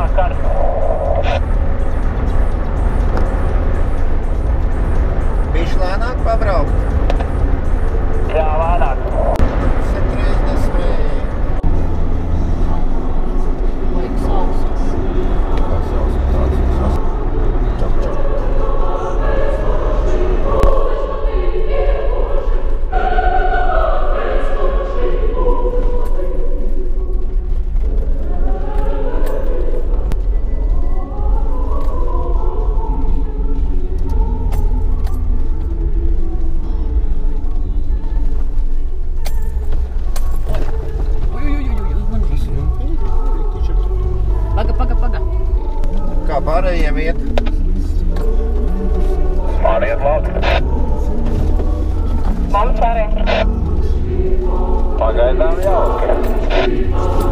tā karta. Bišķi lēnāk pabraukt? Jā, lēnāk. 130. Laiks augsts. Tas jau tāds. Čau, čau. Kā pārējiem iet? Pāriet labi. Mums arī. Pagaidām jauki.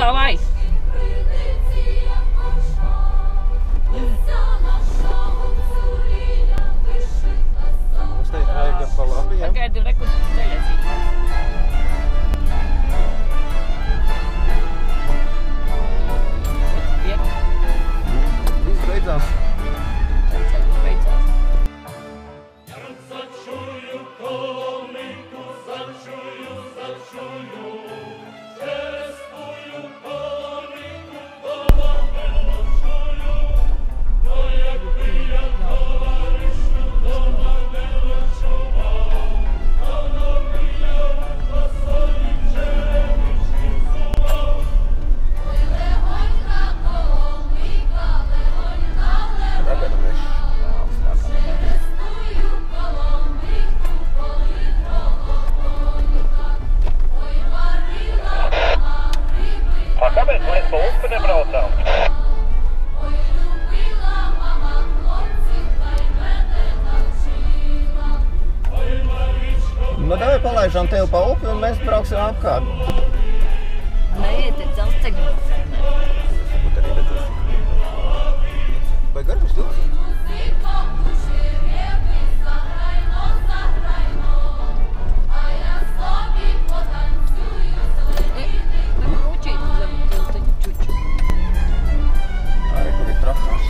Давай! Mums teikt vajag pa labi, ja? Pagaidu, reku ceļasīt. Viss beidzās. Beidzās. bet mēs pa upi nebraucām. Nu, davai palaižam tevi pa upi un mēs brauksim apkārt. Neiet, dzelzceļu. Varbūt arī redzēsim. Vai garums ilgs? Arī kur ir traktors.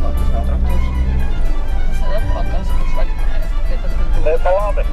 Labi, tas nav traktors. Ne pa labi.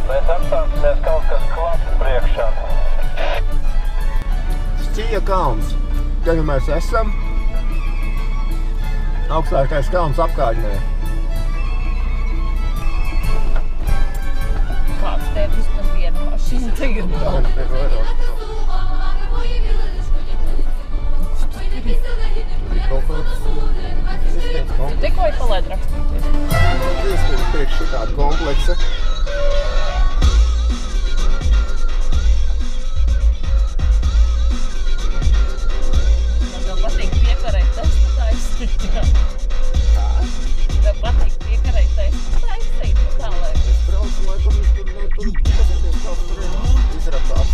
Mēs apstāsimies kaut kas klats priekšā. Šķija kalns. Te nu mēs esam. Augstākais kalns apkārtnē. Kāds tev vismaz viena mašīna tagad nav? Kaut kāds sistēmas Tu tikko ir palaid rakstīties. kompleksa. Priekš šitāda kompleksa. Tev patīk piekarēt testu taisīt. Tev patīk piekarēt testu taisīt. Tā lai. Es braucu, lai tur pasaties kaut kur izrakās.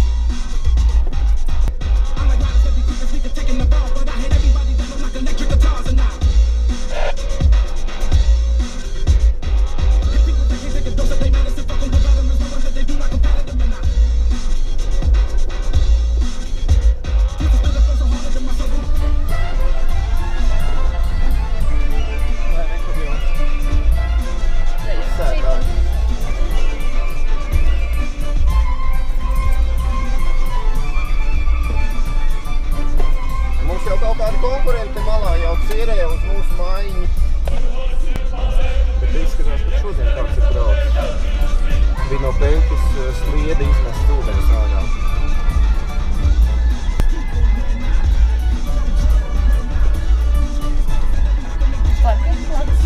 Mums jau kaut kādi konkurenti malā jau cirē uz mūsu mājiņu. Bet izskatās, ka šodien kāds ir braucis. Bija no peļķis slieda izmest ūdens ārā. Parkiem plats.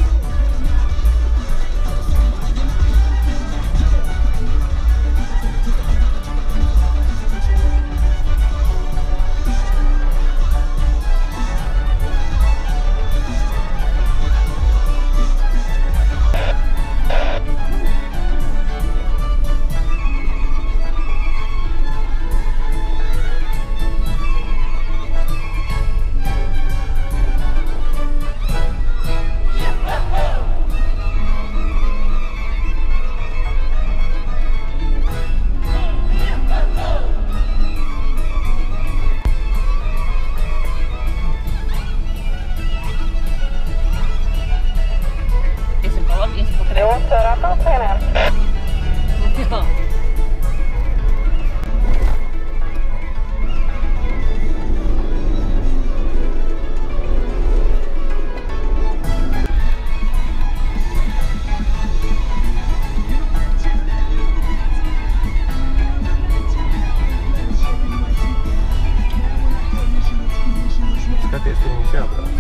Iesim pa labi, iesim pa kreisi. Jūs ar ataucieniem? Jā. Skaties, tur mums jābrauc.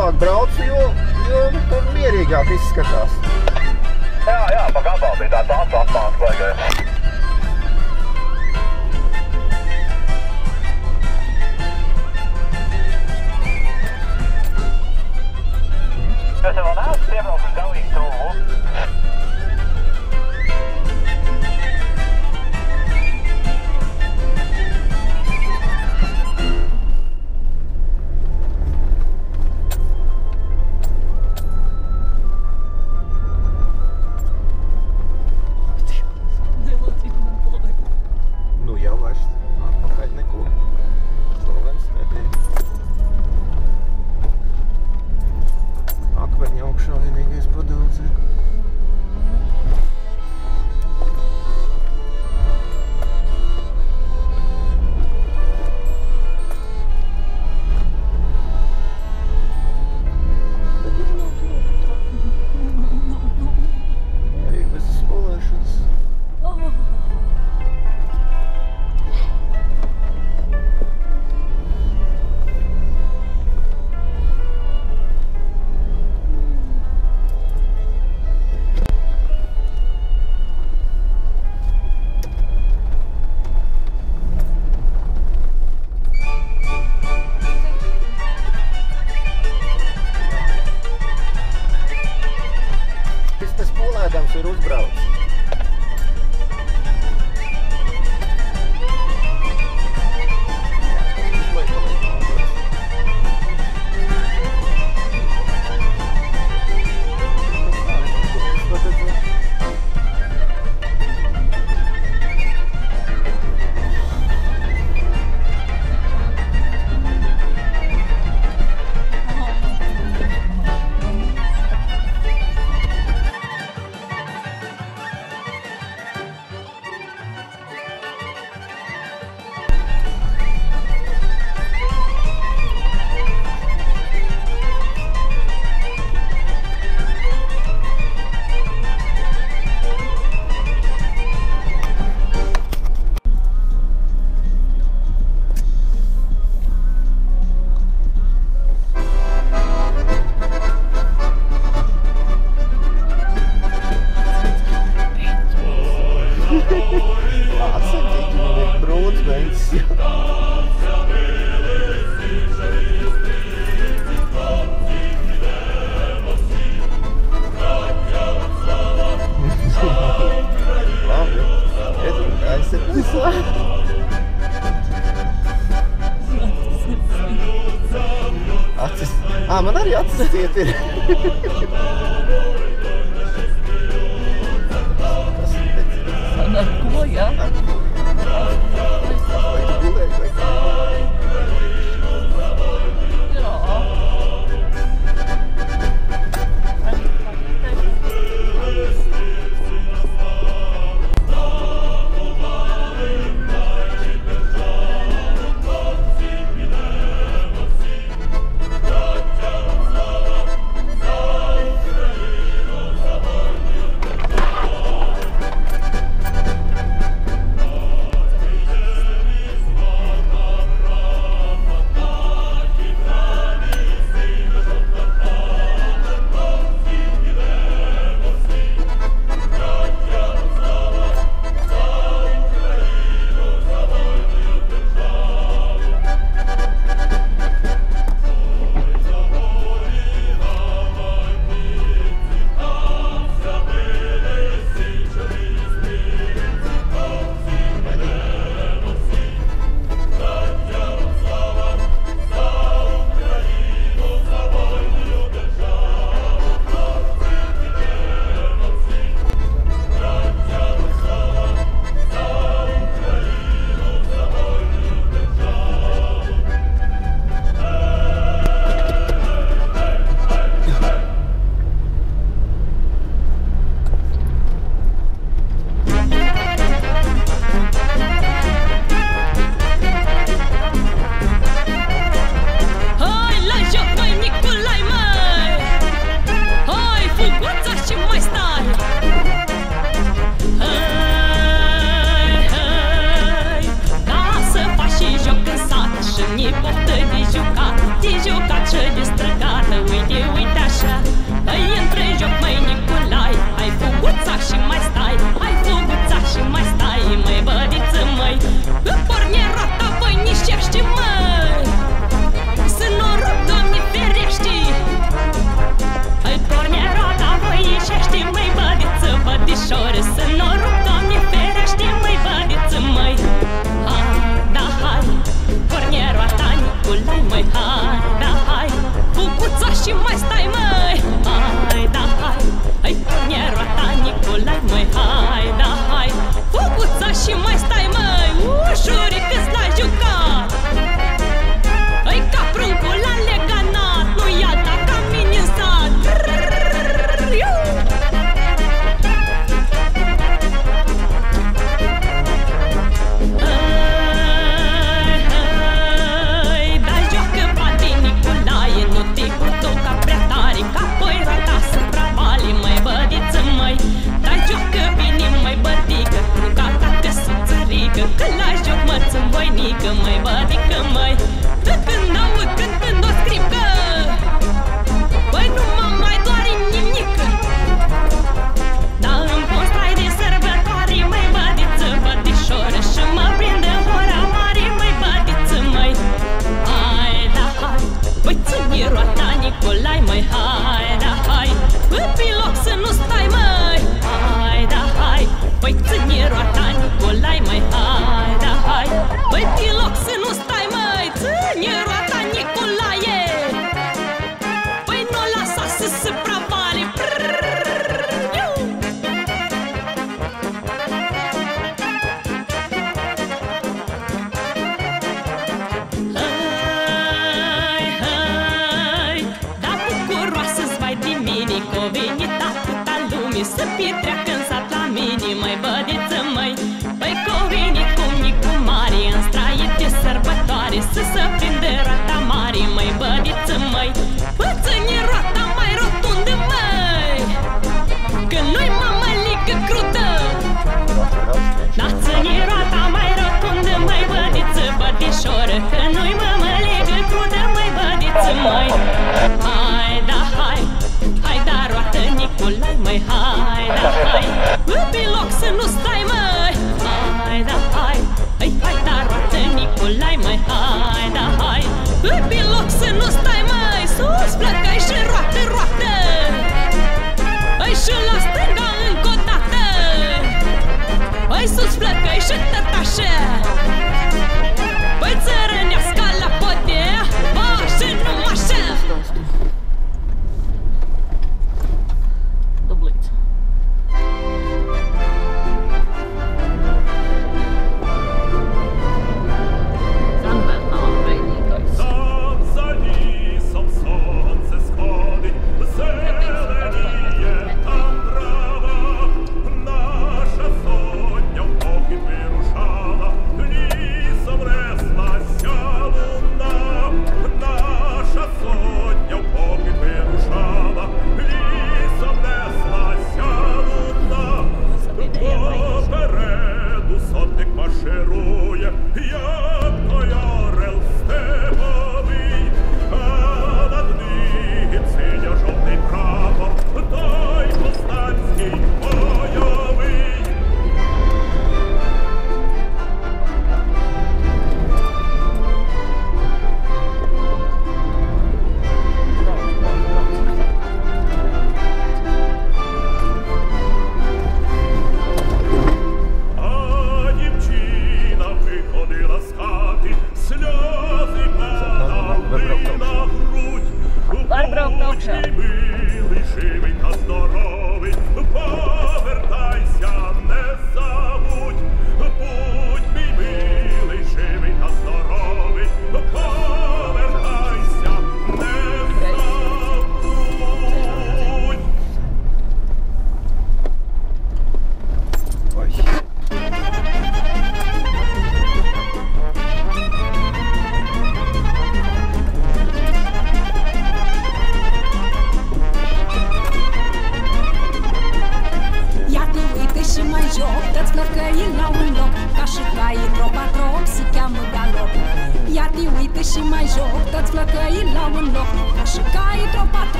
stāvāk braucu, jo mierīgāk izskatās. Jā, pa gabalu bija tāds asfalts vajagais. Es vēl neesmu piebraucis galīgi tuvu. Nu jau vairs atpakaļ neko. Slovens nedēļ. Akmeņa augšā vienīgais padauds ir. Arī bez spolēšanas. Spolēdams ir uzbraucis. Acis. Man arī acis ciet ir. Ar ko, jā? Vai gulēt, vai kā? Nicolai, măi, hai, da, hai. Pe loc să nu stai, măi, hai, da, hai. Păi ține roata, Nicolai, măi, hai, da, hai. Păi pe loc să nu stai, măi, ține roata, Nicolae. Păi nu lasa să se pravale. O venit atâta lume să petreacă în sat la mine, măi, bădiță, măi. Păi că o venit cu Nicu mare în straie de sărbătoare, să se prinde roata mare, măi, bădiță, măi. Ține roata mai rotundă, măi, că nu-i mămăligă crudă. Da, ține roata mai rotundă, măi, bădiță, bădișoră, că nu-i mămăligă crudă, măi, bădiță, măi. Hai, da, hai. Hai, da, roată, Nicolai, măi, hai, da, hai. Pe loc să nu stai, măi, hai, da, hai. Hai, da, roată, Nicolai, măi, hai, da, hai. Pe loc să nu stai, măi, sus plăcăi și roată, roată. Hai și la stânga încă o dată. Hai sus plăcăi și tot așa. Păi țărănească la podea, bă, și numai așa.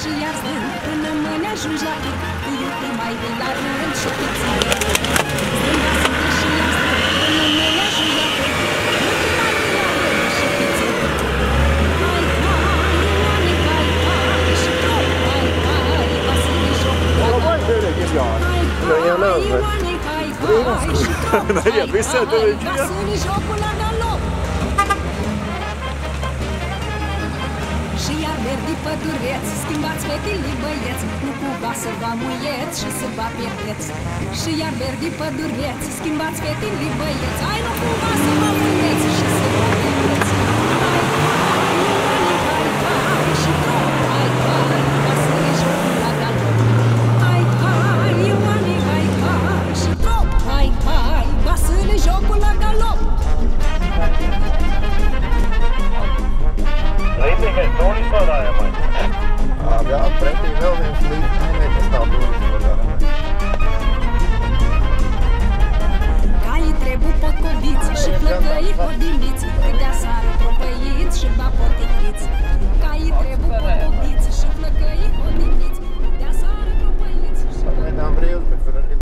Și iar stând, până mâine ajungi la pic, că iute mai de la rând și te țin. Strâng basile și iar stând, până mâine ajungi la pic, iute mai de la rând și te țin. Hai, hai, Ioane, hai, hai, și trop, hai, hai, basile jocul la galop. Hai, hai, Ioane, hai, hai, și trop, hai, hai, basile jocul la galop. Și iar verdi pădureți, schimbați fetele băieți, nu cumva să vă amuieți și să vă pierdeți. Și iar verdi pădureți, schimbați fetele băieți, ai nu cumva să vă amuieți și să vă pierdeți.